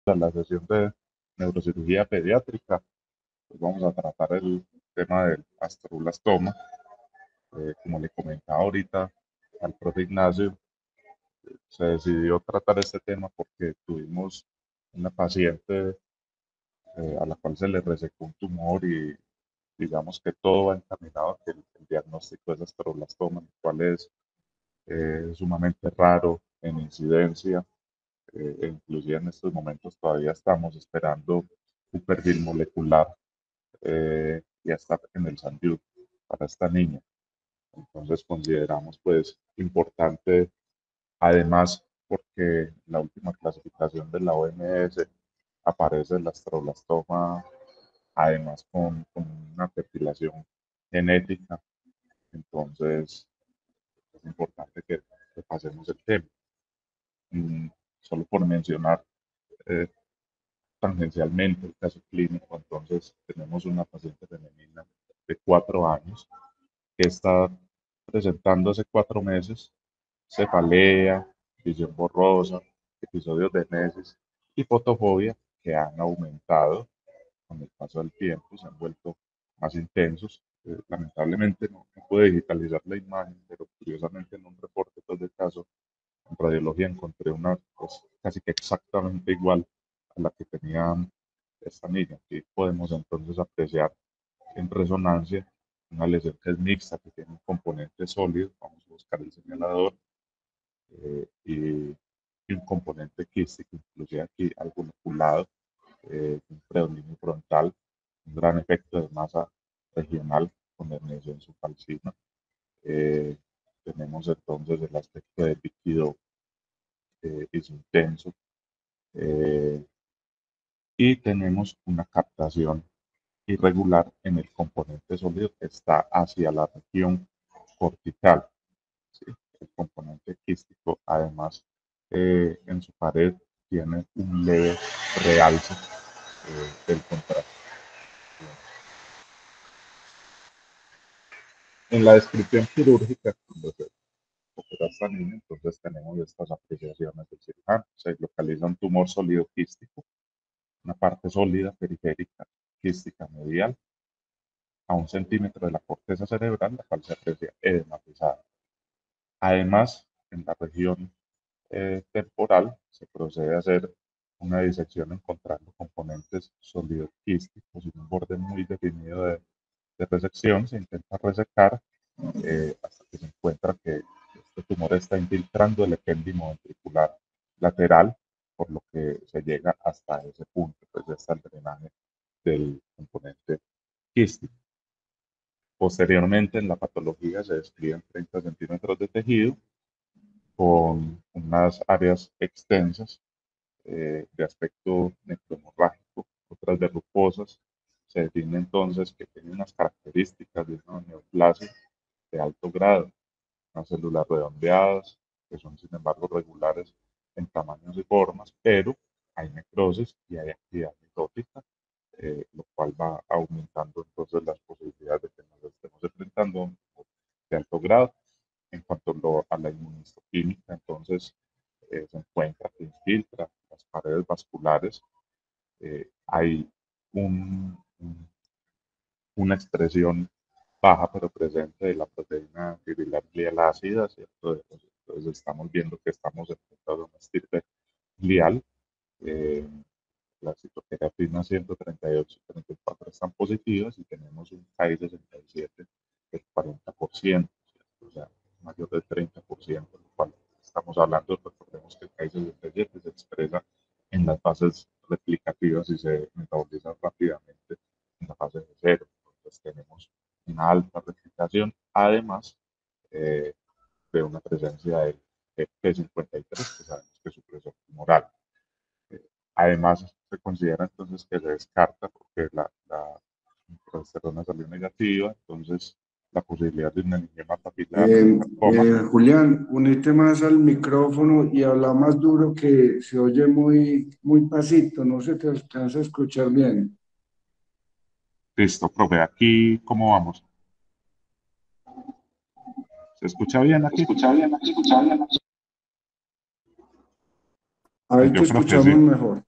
a la sesión de neurocirugía pediátrica. Pues vamos a tratar el tema del astroblastoma. Como le comentaba ahorita al profe Ignacio, se decidió tratar este tema porque tuvimos una paciente a la cual se le resecó un tumor y digamos que todo va encaminado a que el diagnóstico es astroblastoma, el cual es sumamente raro en incidencia. Inclusive en estos momentos todavía estamos esperando un perfil molecular ya está en el SANDIUT para esta niña. Entonces consideramos pues importante, además porque la última clasificación de la OMS aparece el astroblastoma, además con una perfilación genética. Entonces es importante que pasemos el tema. Mm, Solo por mencionar eh, tangencialmente el caso clínico, entonces tenemos una paciente femenina de 4 años que está presentando hace 4 meses cefalea, visión borrosa, episodios de meses y fotofobia que han aumentado con el paso del tiempo, se han vuelto más intensos. Lamentablemente no pude digitalizar la imagen, pero curiosamente en un reporte pues, de caso en radiología encontré una pues, casi que exactamente igual a la que tenía esta niña. Aquí podemos entonces apreciar en resonancia una lesión que es mixta, que tiene un componente sólido, vamos a buscar el señalador, y un componente quístico, inclusive aquí algo loculado, un predominio frontal, un gran efecto de masa regional con herniación subfalcina. Eh, Tenemos entonces el aspecto de líquido es intenso, eh, y tenemos una captación irregular en el componente sólido que está hacia la región cortical. ¿Sí? El componente quístico, además, en su pared tiene un leve realce del contraste. En la descripción quirúrgica, cuando se opera esta niña, entonces tenemos estas apreciaciones del cirujano. Se localiza un tumor sólido quístico, una parte sólida periférica quística medial a 1 centímetro de la corteza cerebral, la cual se aprecia edematizada. Además, en la región temporal se procede a hacer una disección encontrando componentes sólido-quísticos y un borde muy definido de resección. Se intenta resecar hasta que se encuentra que este tumor está infiltrando el epéndimo ventricular lateral, por lo que se llega hasta ese punto, pues ya está el drenaje del componente quístico. Posteriormente, en la patología se describen 30 centímetros de tejido con unas áreas extensas de aspecto necromorrágico, otras verrucosas. Se define entonces que tiene unas características de una neoplasia de alto grado, unas células redondeadas, que son sin embargo regulares en tamaños y formas, pero hay necrosis y hay actividad mitótica, lo cual va aumentando entonces las posibilidades de que nos estemos enfrentando a un tumor de alto grado. En cuanto a la inmunistoquímica, entonces se encuentra que infiltra las paredes vasculares. Hay un, una expresión baja pero presente de la proteína fibrillar glial ácida, ¿cierto? Entonces estamos viendo que estamos enfrentados a una estirpe glial. Eh, la citoqueratina 138 y 34 están positivas y tenemos un KI67 del 40%, ¿cierto? O sea, mayor del 30%, lo cual estamos hablando, recordemos que el KI67 se expresa en las fases replicativas y se metaboliza rápidamente en la fase de cero. Entonces tenemos una alta replicación, además eh, de una presencia de P53, que sabemos que es supresor tumoral. Además, se considera entonces que se descarta porque la progesterona salió negativa, entonces la posibilidad de un angioma papilar o Eh, un sarcoma. Julián, unite más al micrófono y habla más duro que se oye muy pasito, no se te alcanza a escuchar bien. Listo, profe, aquí, ¿cómo vamos? ¿Se escucha bien aquí? Ahí te Yo creo que escuchamos sí. mejor.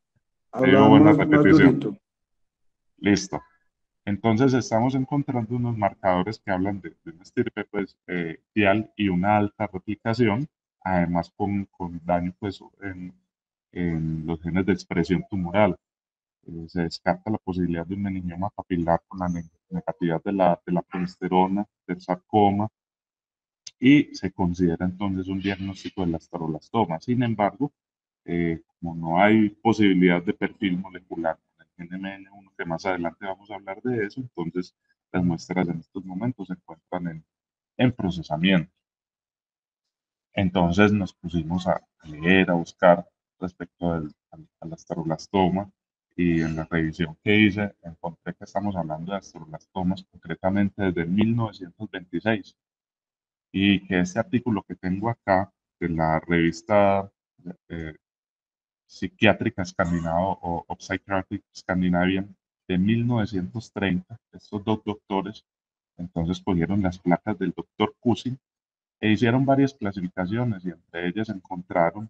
Te digo Habla buena más repetición. durito. Listo. Entonces estamos encontrando unos marcadores que hablan de una estirpe pues, tial y una alta replicación, además con daño pues, en los genes de expresión tumoral. Se descarta la posibilidad de un meningioma papilar con la negatividad de la progesterona, del sarcoma, y se considera entonces un diagnóstico del astroblastoma. Sin embargo, como no hay posibilidad de perfil molecular con el gen MN1, que más adelante vamos a hablar de eso, entonces las muestras en estos momentos se encuentran en procesamiento. Entonces nos pusimos a leer, a buscar respecto al astroblastoma, y en la revisión que hice encontré que estamos hablando de astroblastomas concretamente desde 1926, y que este artículo que tengo acá de la revista eh, psiquiátrica escandinava o Psychiatric Scandinavian de 1930, estos dos doctores entonces cogieron las placas del doctor Cushing e hicieron varias clasificaciones, y entre ellas encontraron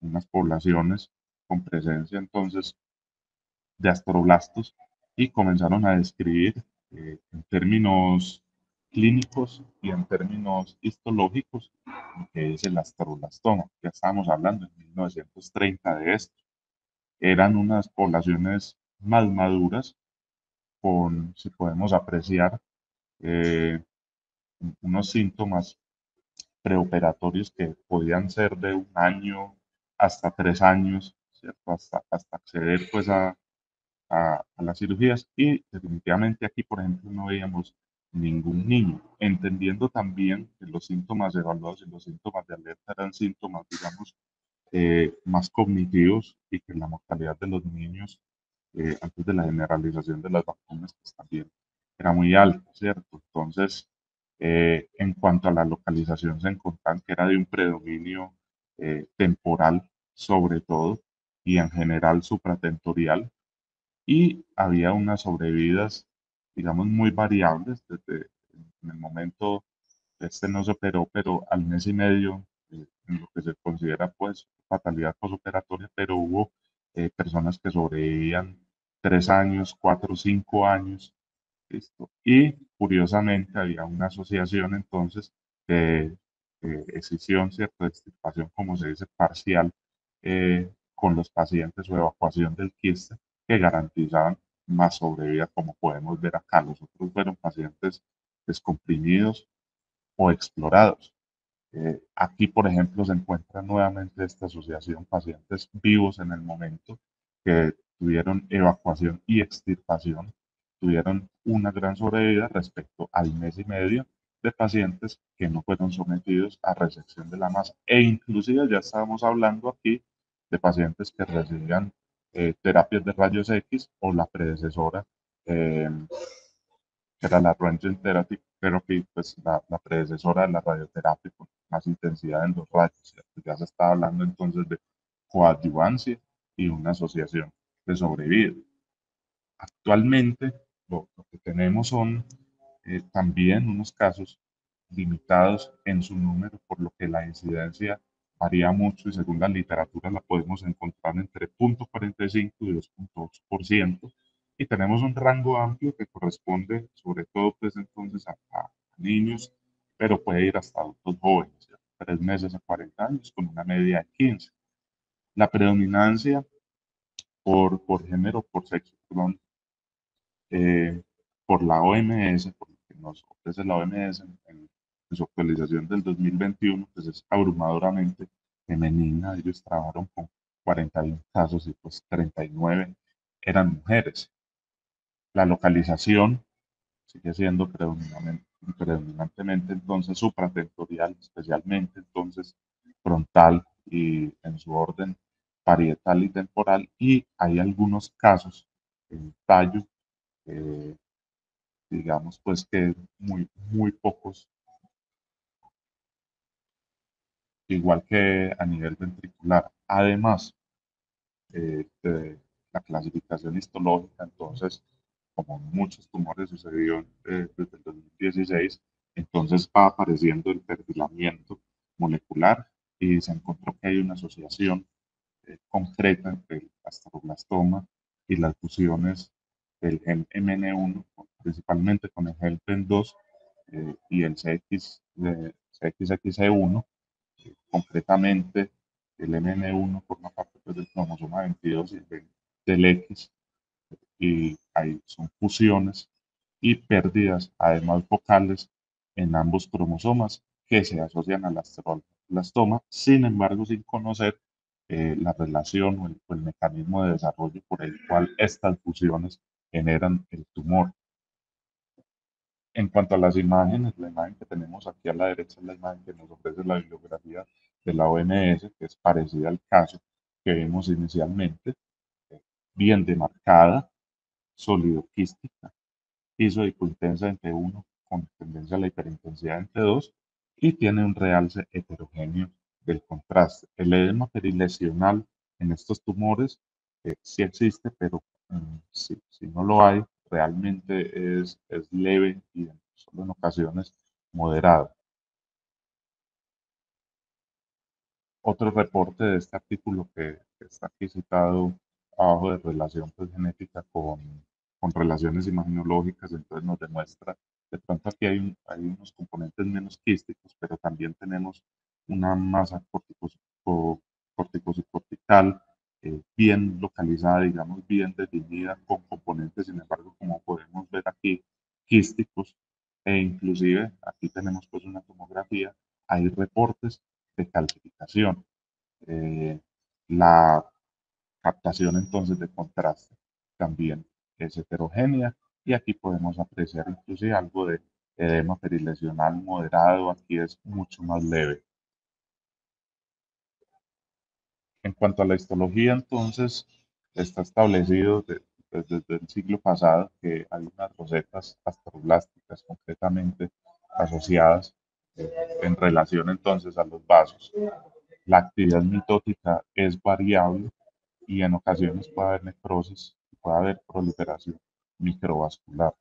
unas poblaciones con presencia entonces de astroblastos, y comenzaron a describir en términos clínicos y en términos histológicos lo que es el astroblastoma. Ya estábamos hablando en 1930 de esto. Eran unas poblaciones más maduras con, si podemos apreciar, eh, unos síntomas preoperatorios que podían ser de 1 año hasta 3 años, ¿cierto? Hasta acceder pues a las cirugías, y definitivamente aquí, por ejemplo, no veíamos ningún niño, entendiendo también que los síntomas evaluados y los síntomas de alerta eran síntomas, digamos, más cognitivos, y que la mortalidad de los niños antes de la generalización de las vacunas pues también era muy alta, ¿cierto? Entonces, en cuanto a la localización, se encontraban que era de un predominio temporal sobre todo, y en general supratentorial, y había unas sobrevidas, digamos, muy variables. Desde en el momento, este no se operó, pero al mes y medio, en lo que se considera pues fatalidad posoperatoria, pero hubo personas que sobrevivían 3 años, 4, 5 años, ¿listo? Y curiosamente había una asociación entonces de escisión, ¿cierto? De extirpación, como se dice, parcial, con los pacientes, o evacuación del quiste, que garantizaban más sobrevida, como podemos ver acá. Los otros fueron pacientes descomprimidos o explorados. Aquí, por ejemplo, se encuentra nuevamente esta asociación, pacientes vivos en el momento que tuvieron evacuación y extirpación, tuvieron una gran sobrevida respecto al mes y medio de pacientes que no fueron sometidos a resección de la masa. E inclusive ya estábamos hablando aquí de pacientes que recibían terapias de rayos X, o la predecesora, eh, que era la Röntgen Therapy, pues la predecesora de la radioterapia con más intensidad en los rayos, ¿cierto? Ya se está hablando entonces de coadyuvancia y una asociación de sobrevida. Actualmente lo que tenemos son también unos casos limitados en su número, por lo que la incidencia varía mucho, y según la literatura la podemos encontrar entre 0,45 y 2,8%, y tenemos un rango amplio que corresponde sobre todo pues entonces a niños, pero puede ir hasta adultos jóvenes, ¿cierto? 3 meses a 40 años, con una media de 15. La predominancia por género, por sexo, perdón, eh, por la OMS, por lo que nos ofrece la OMS en su actualización del 2021, pues es abrumadoramente femenina. Ellos trabajaron con 41 casos, y pues 39 eran mujeres. La localización sigue siendo predominantemente entonces supratentorial, especialmente entonces frontal, y en su orden parietal y temporal, y hay algunos casos en tallo, eh, digamos pues que muy, muy pocos, igual que a nivel ventricular. Además de la clasificación histológica, entonces, como muchos tumores sucedió desde el 2016, entonces va apareciendo el perfilamiento molecular, y se encontró que hay una asociación concreta entre el astroblastoma y las fusiones del gen MN1, principalmente con el HELPEN2 y el CXXE1. Concretamente, el MN1 forma parte pues, del cromosoma 22 y del X, y ahí son fusiones y pérdidas, además vocales, en ambos cromosomas que se asocian al astroblastoma, sin embargo, sin conocer la relación o el mecanismo de desarrollo por el cual estas fusiones generan el tumor. En cuanto a las imágenes, la imagen que tenemos aquí a la derecha es la imagen que nos ofrece la bibliografía de la OMS, que es parecida al caso que vimos inicialmente, bien demarcada, sólido quística, isohipointensa entre 1 con tendencia a la hiperintensidad entre 2 y tiene un realce heterogéneo del contraste. El edema perilesional en estos tumores sí existe, pero si no lo hay, realmente es leve y solo en ocasiones moderado. Otro reporte de este artículo que está aquí citado abajo de relación pues, genética con relaciones imaginológicas, entonces nos demuestra, de pronto aquí hay unos componentes menos quísticos, pero también tenemos una masa corticocortical bien localizada, digamos, bien definida, con componentes, sin embargo, como podemos ver aquí, quísticos, e inclusive aquí tenemos pues una tomografía, hay reportes de calcificación. Eh, la captación entonces de contraste también es heterogénea y aquí podemos apreciar inclusive algo de edema perilesional moderado, aquí es mucho más leve. En cuanto a la histología, entonces, está establecido desde el siglo pasado que hay unas rosetas astroblásticas concretamente asociadas en relación entonces a los vasos. La actividad mitótica es variable y en ocasiones puede haber necrosis, puede haber proliferación microvascular.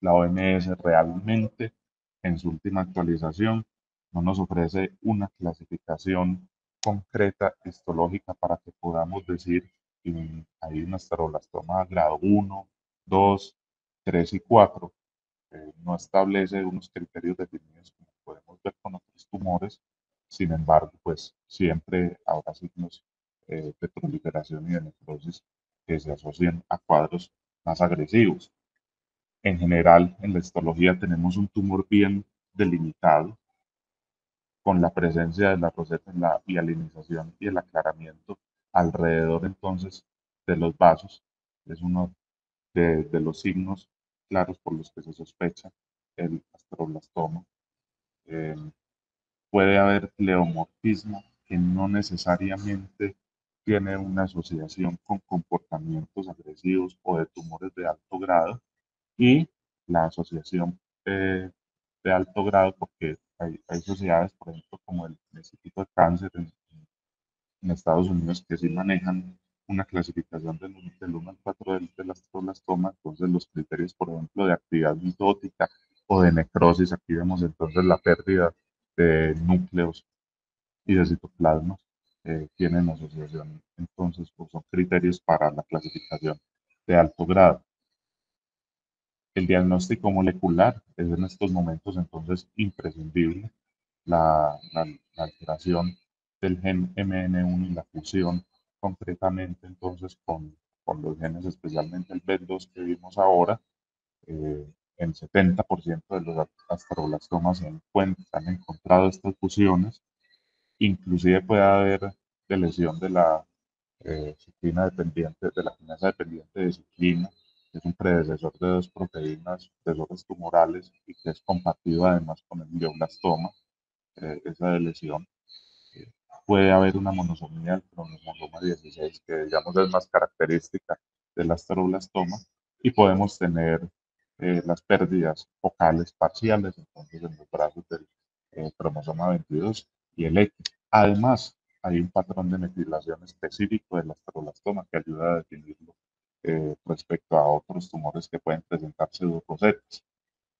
La OMS realmente en su última actualización no nos ofrece una clasificación concreta histológica para que podamos decir que hay un esteroblastoma grado 1, 2, 3 y 4. No establece unos criterios definidos como podemos ver con otros tumores. Sin embargo, pues siempre habrá signos de proliferación y de necrosis que se asocian a cuadros más agresivos. En general, en la histología tenemos un tumor bien delimitado, con la presencia de la roseta en la hialinización y el aclaramiento alrededor entonces de los vasos. Es uno de los signos claros por los que se sospecha el astroblastoma. Eh, Puede haber pleomorfismo que no necesariamente tiene una asociación con comportamientos agresivos o de tumores de alto grado, y la asociación de alto grado, porque hay sociedades, por ejemplo, como el Instituto de Cáncer en Estados Unidos, que sí manejan una clasificación del 1 al 4 del astroblastoma, entonces los criterios, por ejemplo, de actividad mitótica o de necrosis, aquí vemos entonces la pérdida de núcleos y de citoplasmas, tienen asociación, entonces pues, son criterios para la clasificación de alto grado. El diagnóstico molecular es en estos momentos entonces imprescindible. La alteración del gen MN1 y la fusión concretamente entonces con los genes, especialmente el BET2 que vimos ahora, en 70% de los astroblastomas se han encontrado estas fusiones. Inclusive puede haber de lesión de la ciclina dependiente, de la quinasa dependiente de ciclina, que es un predecesor de dos proteínas, sucesores tumorales y que es compartido además con el glioblastoma, esa de lesión. Eh, Puede haber una monosomía del cromosoma 16, que digamos es más característica del astroblastoma, y podemos tener las pérdidas focales parciales, entonces en los brazos del cromosoma 22 y el X. Además, hay un patrón de metilación específico del astroblastoma que ayuda a definirlo respecto a otros tumores que pueden presentar pseudorosetas.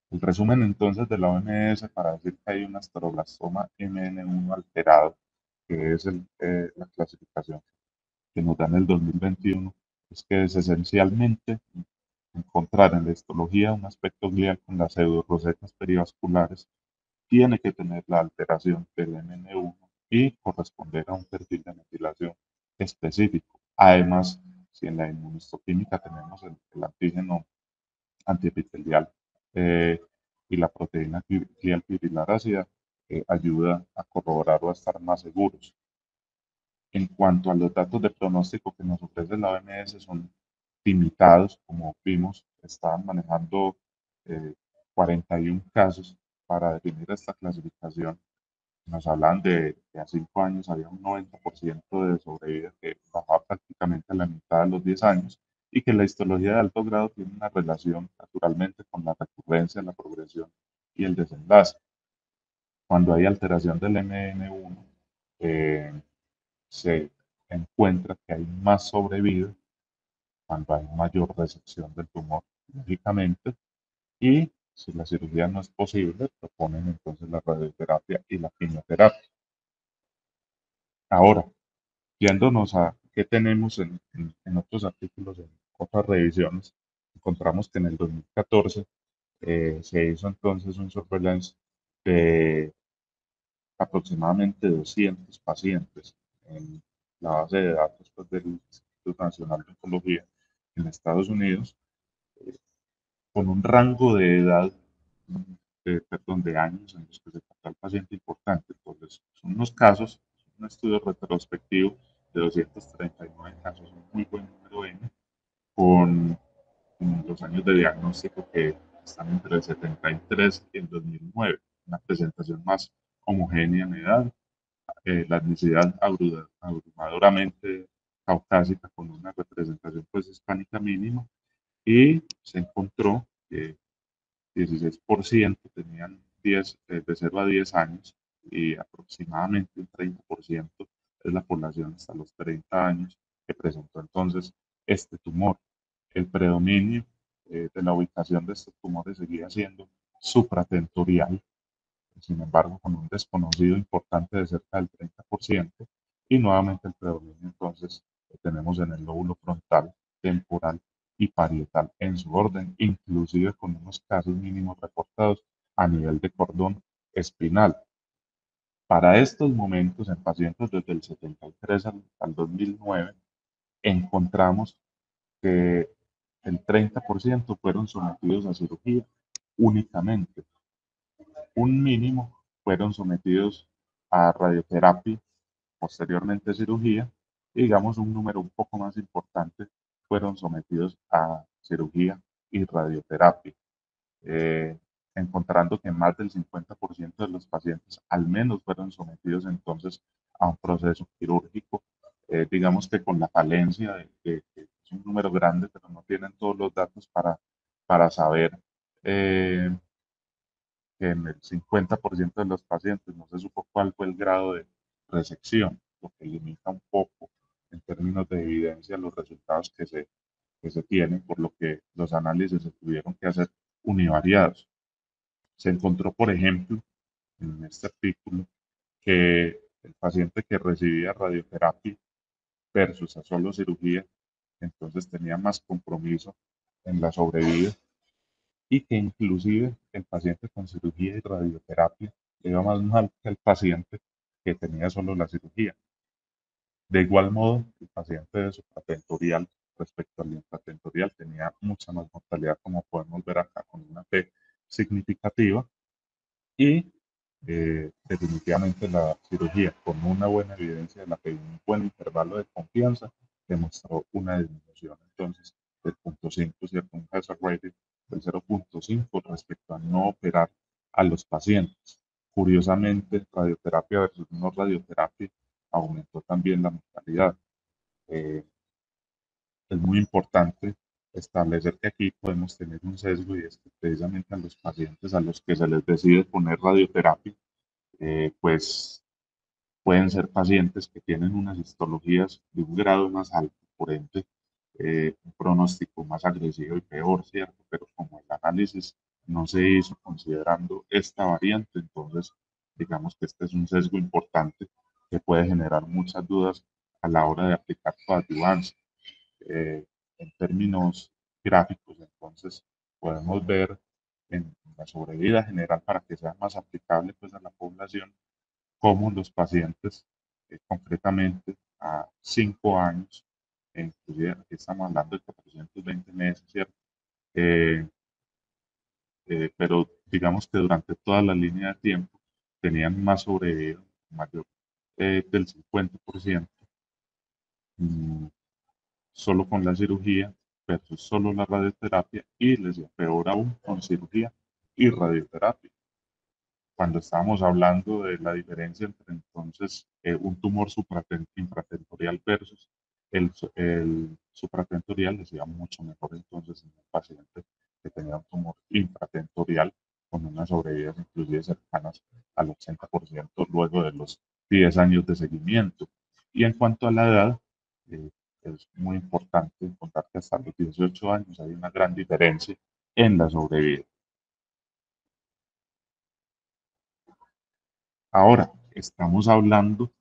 El resumen entonces de la OMS para decir que hay un astroblastoma MN1 alterado, que es la clasificación que nos da en el 2021 es que es esencialmente encontrar en la histología un aspecto glial con las pseudorosetas perivasculares tiene que tener la alteración del MN1 y corresponder a un perfil de metilación específico. Además, si en la inmunistoquímica tenemos el antígeno antiepitelial eh, y la proteína glial fibrilar ácida, ayuda a corroborar o a estar más seguros. En cuanto a los datos de pronóstico que nos ofrece la OMS, son limitados, como vimos, estaban manejando 41 casos para definir esta clasificación. Nos hablan de que a 5 años había un 90% de sobrevida que bajaba prácticamente a la mitad de los 10 años y que la histología de alto grado tiene una relación naturalmente con la recurrencia, la progresión y el desenlace. Cuando hay alteración del MN1, eh, se encuentra que hay más sobrevida cuando hay mayor resección del tumor, lógicamente, y si la cirugía no es posible, proponen entonces la radioterapia y la quimioterapia. Ahora, yéndonos a qué tenemos en otros artículos, en otras revisiones, encontramos que en el 2014 se hizo entonces un surveillance de aproximadamente 200 pacientes en la base de datos pues, del Instituto Nacional de Oncología en Estados Unidos, eh, con un rango de edad, perdón, de años en los que se trató al paciente importante. Entonces, son unos casos, un estudio retrospectivo de 239 casos, un muy buen número N, con los años de diagnóstico que están entre el 73 y el 2009, una presentación más homogénea en edad, la etnicidad abrumadoramente caucásica con una representación pues hispánica mínima y se encontró que 16% tenían 10, de 0 a 10 años y aproximadamente un 30% es la población hasta los 30 años que presentó entonces este tumor. El predominio de la ubicación de estos tumores seguía siendo supratentorial, sin embargo, con un desconocido importante de cerca del 30%, y nuevamente el predominio entonces que tenemos en el lóbulo frontal, temporal y parietal en su orden, inclusive con unos casos mínimos reportados a nivel de cordón espinal. Para estos momentos, en pacientes desde el 73 al 2009, encontramos que el 30% fueron sometidos a cirugía únicamente, un mínimo fueron sometidos a radioterapia, posteriormente cirugía, y digamos un número un poco más importante fueron sometidos a cirugía y radioterapia, eh, encontrando que más del 50% de los pacientes al menos fueron sometidos entonces a un proceso quirúrgico, digamos que con la falencia de es un número grande, pero no tienen todos los datos para saber eh, que en el 50% de los pacientes no se supo cuál fue el grado de resección, lo que limita un poco en términos de evidencia los resultados que se tienen, por lo que los análisis se tuvieron que hacer univariados. Se encontró, por ejemplo, en este artículo, que el paciente que recibía radioterapia versus a solo cirugía, entonces tenía más compromiso en la sobrevida y que inclusive el paciente con cirugía y radioterapia le iba más mal que el paciente que tenía solo la cirugía. De igual modo, el paciente de supratentorial respecto al infratentorial tenía mucha más mortalidad, como podemos ver acá, con una P significativa y definitivamente la cirugía con una buena evidencia de la P y un buen intervalo de confianza demostró una disminución entonces del 0.5, ¿cierto? Un hazard rating del 0.5 respecto a no operar a los pacientes. Curiosamente, radioterapia versus no radioterapia aumentó también la mortalidad. Eh, es muy importante establecer que aquí podemos tener un sesgo y es que precisamente a los pacientes a los que se les decide poner radioterapia, pues pueden ser pacientes que tienen unas histologías de un grado más alto, por ende, un pronóstico más agresivo y peor, ¿cierto? Pero como el análisis no se hizo considerando esta variante, entonces digamos que este es un sesgo importante que puede generar muchas dudas a la hora de aplicar coadyuvancia. En términos gráficos, entonces podemos ver en la sobrevida general para que sea más aplicable pues, a la población, cómo los pacientes, concretamente a 5 años, inclusive aquí estamos hablando de 420 meses, ¿cierto? Eh, pero digamos que durante toda la línea de tiempo tenían más sobrevida, mayor del 50%, mm, solo con la cirugía versus solo la radioterapia, y les dio peor aún con cirugía y radioterapia. Cuando estábamos hablando de la diferencia entre entonces un tumor infratentorial versus el supratentorial, les iba mucho mejor entonces en un paciente que tenía un tumor infratentorial con unas sobrevidas inclusive cercanas al 80% luego de los 10 años de seguimiento. Y en cuanto a la edad, eh, es muy importante contar que hasta los 18 años hay una gran diferencia en la sobrevida. Ahora, estamos hablando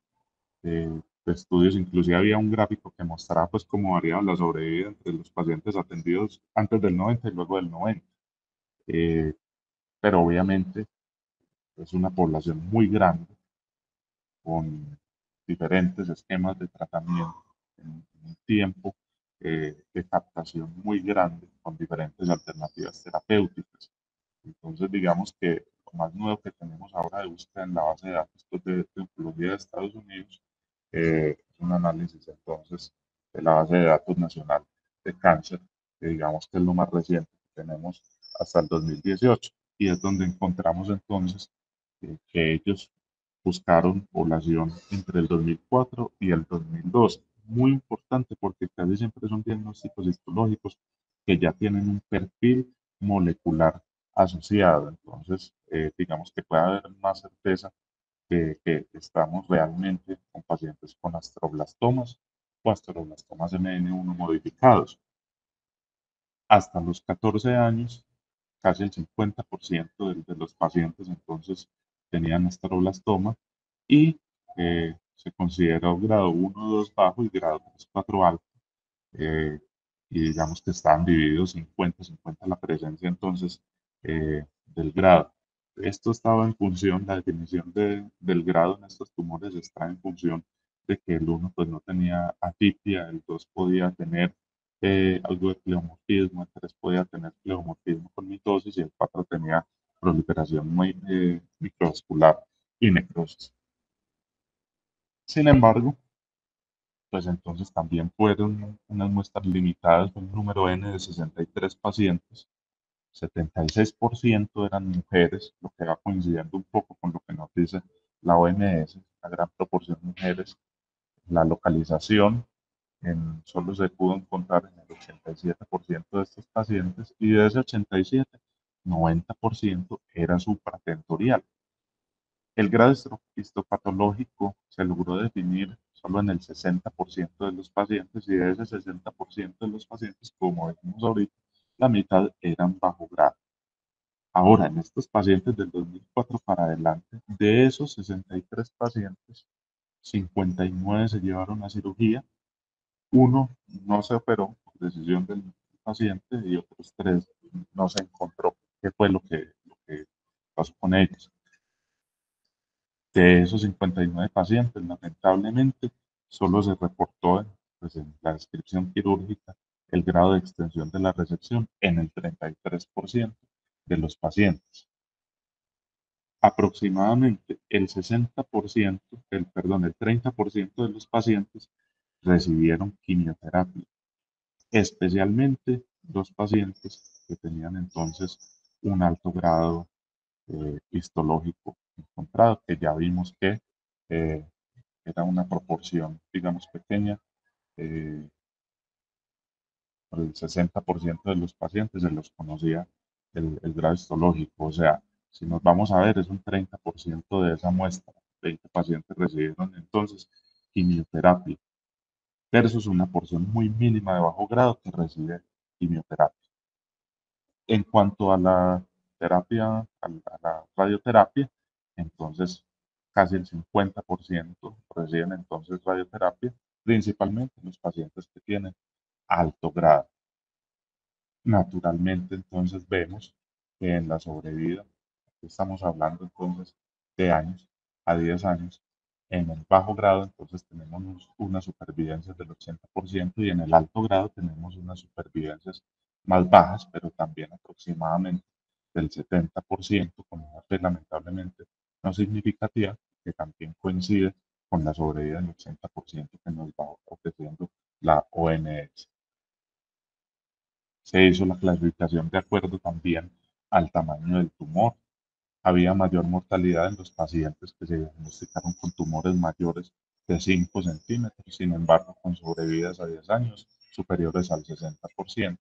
de estudios, inclusive había un gráfico que mostraba pues cómo variaba la sobrevida entre los pacientes atendidos antes del 90 y luego del 90. Eh, pero obviamente es una población muy grande con diferentes esquemas de tratamiento en un tiempo de captación muy grande con diferentes alternativas terapéuticas. Entonces, digamos que lo más nuevo que tenemos ahora de búsqueda en la base de datos pues, de oncología de Estados Unidos es un análisis entonces de la base de datos nacional de cáncer, que digamos que es lo más reciente que tenemos hasta el 2018, y es donde encontramos entonces que ellos buscaron población entre el 2004 y el 2012. Muy importante porque casi siempre son diagnósticos histológicos que ya tienen un perfil molecular asociado. Entonces, digamos que puede haber más certeza de que estamos realmente con pacientes con astroblastomas o astroblastomas MN1 modificados. Hasta los 14 años, casi el 50% de los pacientes entonces tenían astroblastoma y se consideró grado 1, 2 bajo y grado 3, 4 alto. eh, y digamos que estaban divididos 50-50 la presencia entonces del grado. Esto estaba en función, la definición del grado en estos tumores está en función de que el uno pues no tenía atipia, el 2 podía tener algo de pleomorfismo, el 3 podía tener pleomorfismo con mitosis y el 4 tenía proliferación muy, microvascular y necrosis. Sin embargo, pues entonces también fueron unas muestras limitadas, un número N de 63 pacientes, 76% eran mujeres, lo que va coincidiendo un poco con lo que nos dice la OMS, la gran proporción de mujeres. La localización solo se pudo encontrar en el 87% de estos pacientes y de ese 87, 90% era supratentorial. El grado histopatológico se logró definir solo en el 60% de los pacientes y de ese 60% de los pacientes, como vimos ahorita, la mitad eran bajo grado. Ahora, en estos pacientes del 2004 para adelante, de esos 63 pacientes, 59 se llevaron a cirugía, uno no se operó por decisión del paciente y otros 3 no se encontró qué fue lo que pasó con ellos. De esos 59 pacientes, lamentablemente, solo se reportó pues, en la descripción quirúrgica el grado de extensión de la resección en el 33% de los pacientes. Aproximadamente el 60%, el 30% de los pacientes recibieron quimioterapia, especialmente los pacientes que tenían entonces un alto grado histológico encontrado, que ya vimos que eh, era una proporción, digamos, pequeña. eh, por el 60% de los pacientes se los conocía el grado histológico, o sea, si nos vamos a ver, es un 30% de esa muestra. 20 pacientes recibieron entonces quimioterapia versus una porción muy mínima de bajo grado que recibe quimioterapia. En cuanto a la terapia, a la radioterapia, entonces casi el 50% reciben entonces radioterapia principalmente los pacientes que tienen alto grado. Naturalmente, entonces vemos que en la sobrevida, aquí estamos hablando entonces de años a 10 años, en el bajo grado entonces tenemos una supervivencia del 80% y en el alto grado tenemos unas supervivencias más bajas, pero también aproximadamente del 70%, con una P lamentablemente no significativa, que también coincide con la sobrevida del 80% que nos va ofreciendo la OMS. Se hizo la clasificación de acuerdo también al tamaño del tumor. Había mayor mortalidad en los pacientes que se diagnosticaron con tumores mayores de 5 centímetros, sin embargo, con sobrevidas a 10 años superiores al 60%,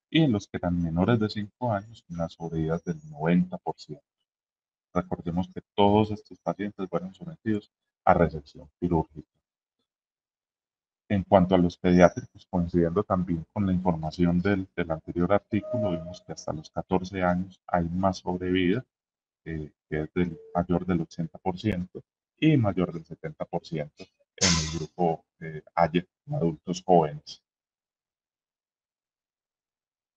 y en los que eran menores de 5 años, unas sobrevidas del 90%. Recordemos que todos estos pacientes fueron sometidos a resección quirúrgica. En cuanto a los pediátricos, coincidiendo también con la información del anterior artículo, vimos que hasta los 14 años hay más sobrevida, que es mayor del 80% y mayor del 70% en el grupo AYE, adultos jóvenes.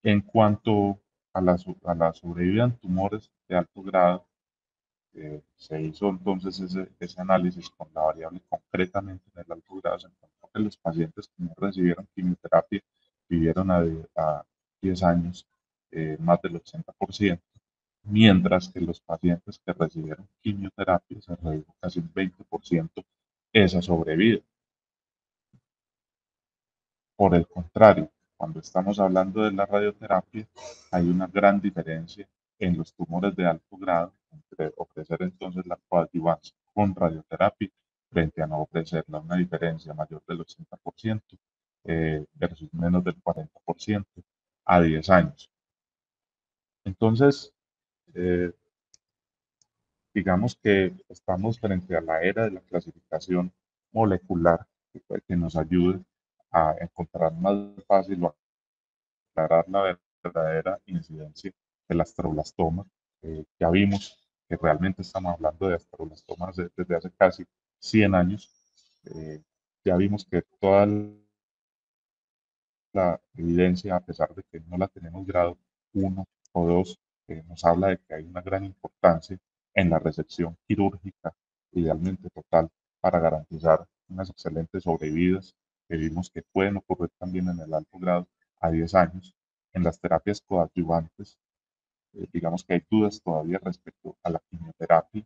En cuanto a la sobrevida en tumores de alto grado, se hizo entonces ese análisis con la variable concretamente en el alto grado. Se encontró que los pacientes que no recibieron quimioterapia vivieron a 10 años más del 80%, mientras que los pacientes que recibieron quimioterapia se redujo casi un 20% esa sobrevida. Por el contrario, cuando estamos hablando de la radioterapia, hay una gran diferencia en los tumores de alto grado entre ofrecer entonces la coadyuvancia con radioterapia frente a no ofrecerla, una diferencia mayor del 80% versus menos del 40% a 10 años. Entonces, eh, digamos que estamos frente a la era de la clasificación molecular que nos ayude a encontrar más fácil o aclarar la verdadera incidencia del astroblastoma. Ya vimos que realmente estamos hablando de astroblastomas desde hace casi 100 años. Eh, ya vimos que toda la evidencia, a pesar de que no la tenemos grado 1 o 2, nos habla de que hay una gran importancia en la resección quirúrgica, idealmente total, para garantizar unas excelentes sobrevidas que vimos que pueden ocurrir también en el alto grado a 10 años. En las terapias coadyuvantes, digamos que hay dudas todavía respecto a la quimioterapia.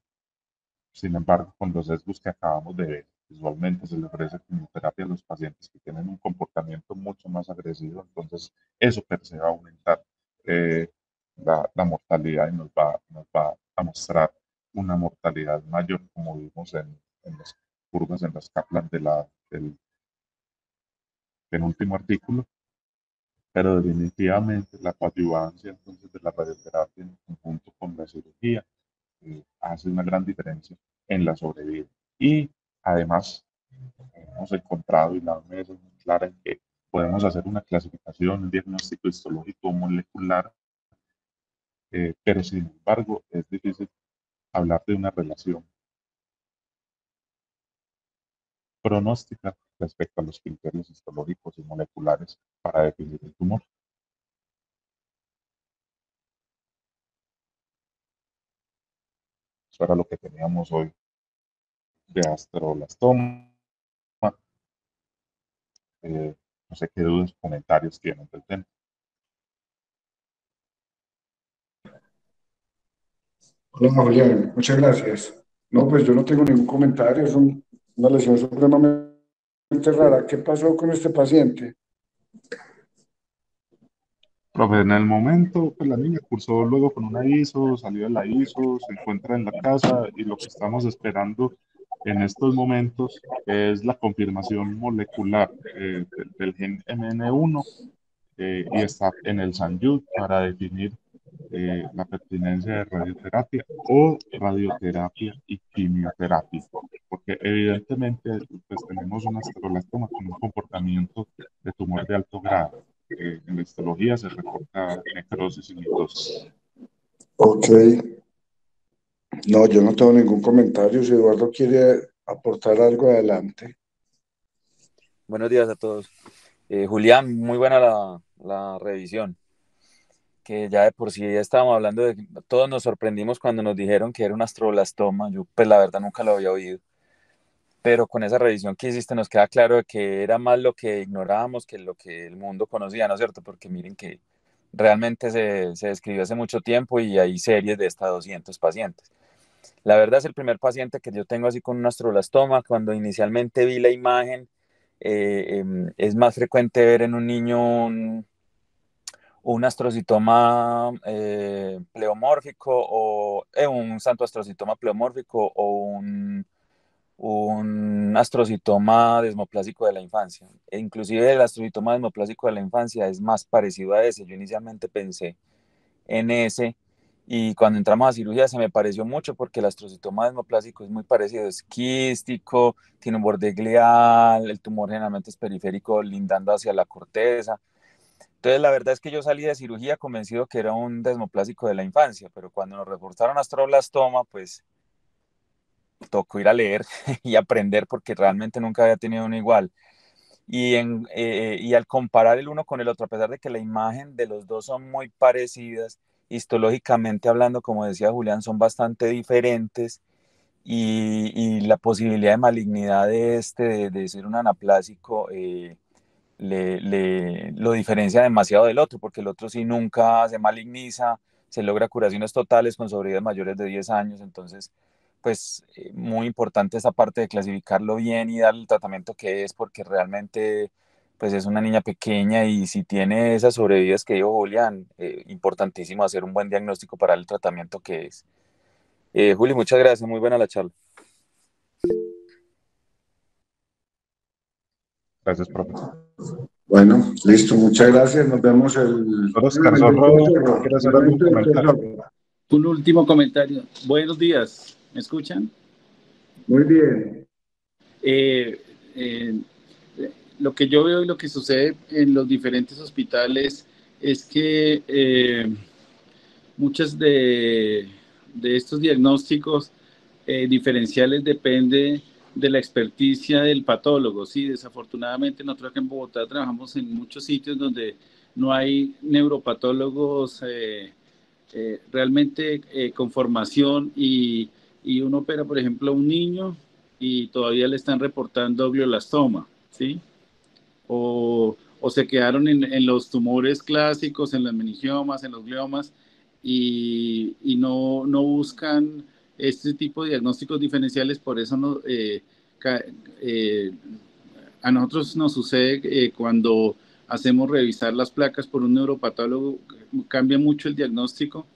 Sin embargo, con los sesgos que acabamos de ver, usualmente se le ofrece quimioterapia a los pacientes que tienen un comportamiento mucho más agresivo, entonces eso per se va a aumentar eh, la mortalidad y nos va a mostrar una mortalidad mayor, como vimos en las curvas, en las Kaplan del penúltimo artículo, pero definitivamente la coadyuvancia entonces de la radioterapia en conjunto con la cirugía hace una gran diferencia en la sobrevida. Y además hemos encontrado, y la OMS es muy clara en que podemos hacer una clasificación, un diagnóstico histológico molecular, pero sin embargo es difícil hablar de una relación pronóstica respecto a los criterios histológicos y moleculares para definir el tumor. Eso era lo que teníamos hoy de astroblastoma. No sé qué dudas, comentarios tienen del tema. Hola Julián, muchas gracias. No, pues yo no tengo ningún comentario, es una lesión supremamente rara. ¿Qué pasó con este paciente? Profe, en el momento, pues la niña cursó luego con una ISO, salió de la ISO, se encuentra en la casa y lo que estamos esperando en estos momentos es la confirmación molecular del gen MN1 y está en el SANYUD para definir la pertinencia de radioterapia o radioterapia y quimioterapia, porque evidentemente pues tenemos una asterolastoma con un comportamiento de tumor de alto grado. En la histología se reporta necrosis y mitosis. Ok, no, yo no tengo ningún comentario. Si Eduardo quiere aportar algo adelante. Buenos días a todos. Julián, muy buena la revisión, que ya de por sí ya estábamos hablando de, todos nos sorprendimos cuando nos dijeron que era un astroblastoma, yo pues la verdad nunca lo había oído, pero con esa revisión que hiciste nos queda claro de que era más lo que ignorábamos que lo que el mundo conocía, ¿no es cierto? Porque miren que realmente se describió hace mucho tiempo y hay series de hasta 200 pacientes. La verdad es el primer paciente que yo tengo así con un astroblastoma. Cuando inicialmente vi la imagen, es más frecuente ver en un niño un astrocitoma pleomórfico o un santo astrocitoma pleomórfico o un astrocitoma desmoplásico de la infancia. E inclusive el astrocitoma desmoplásico de la infancia es más parecido a ese. Yo inicialmente pensé en ese y cuando entramos a cirugía se me pareció mucho porque el astrocitoma desmoplásico es muy parecido, es quístico, tiene un borde glial, el tumor generalmente es periférico lindando hacia la corteza. Entonces la verdad es que yo salí de cirugía convencido que era un desmoplásico de la infancia, pero cuando nos reportaron astroblastoma, pues tocó ir a leer y aprender porque realmente nunca había tenido uno igual. Y al comparar el uno con el otro, a pesar de que la imagen de los dos son muy parecidas, histológicamente hablando, como decía Julián, son bastante diferentes y la posibilidad de malignidad de de ser un anaplásico, lo diferencia demasiado del otro, porque el otro sí nunca se maligniza, se logra curaciones totales con sobrevidas mayores de 10 años, entonces, pues muy importante esa parte de clasificarlo bien y darle el tratamiento que es, porque realmente pues es una niña pequeña y si tiene esas sobrevidas que dijo Julián, importantísimo hacer un buen diagnóstico para el tratamiento que es. Juli, muchas gracias, muy buena la charla. Gracias, profe. Bueno, listo, muchas gracias. Nos vemos Oscar Zorro, ¿quiere hacer algún comentario? Un último comentario. Buenos días, ¿me escuchan? Muy bien. Lo que yo veo y lo que sucede en los diferentes hospitales es que muchos de estos diagnósticos diferenciales depende de la experticia del patólogo. Sí, desafortunadamente nosotros acá en Bogotá trabajamos en muchos sitios donde no hay neuropatólogos realmente con formación y uno opera, por ejemplo, a un niño y todavía le están reportando glioblastoma, ¿sí? O se quedaron en los tumores clásicos, en los meningiomas, en los gliomas y no buscan este tipo de diagnósticos diferenciales. Por eso a nosotros nos sucede cuando hacemos revisar las placas por un neuropatólogo, cambia mucho el diagnóstico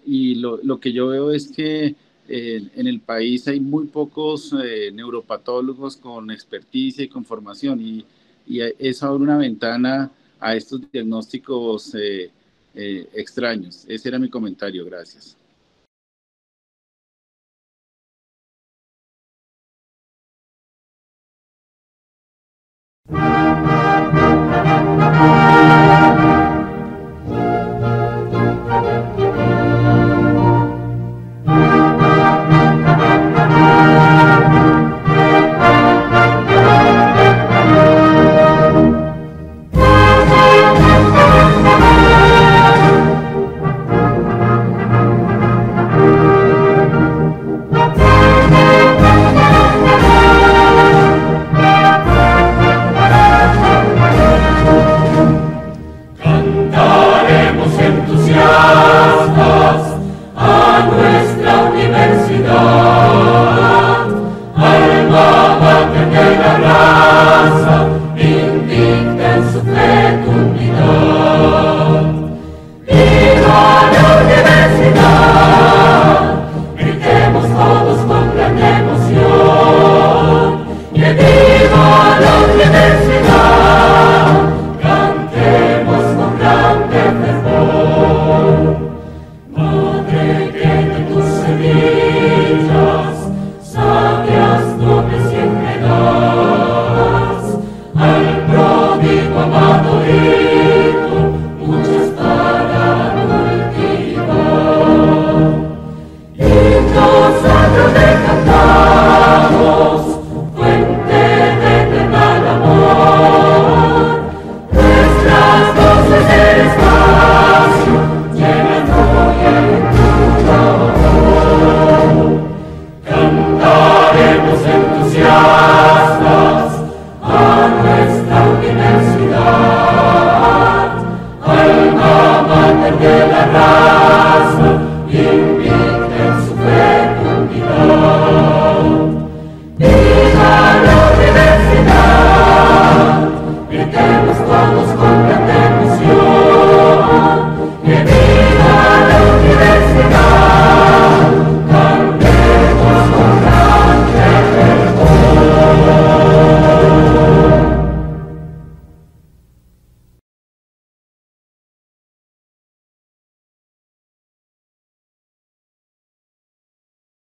y lo que yo veo es que en el país hay muy pocos neuropatólogos con experticia y con formación y eso abre una ventana a estos diagnósticos extraños. Ese era mi comentario, gracias. Al pródigo amado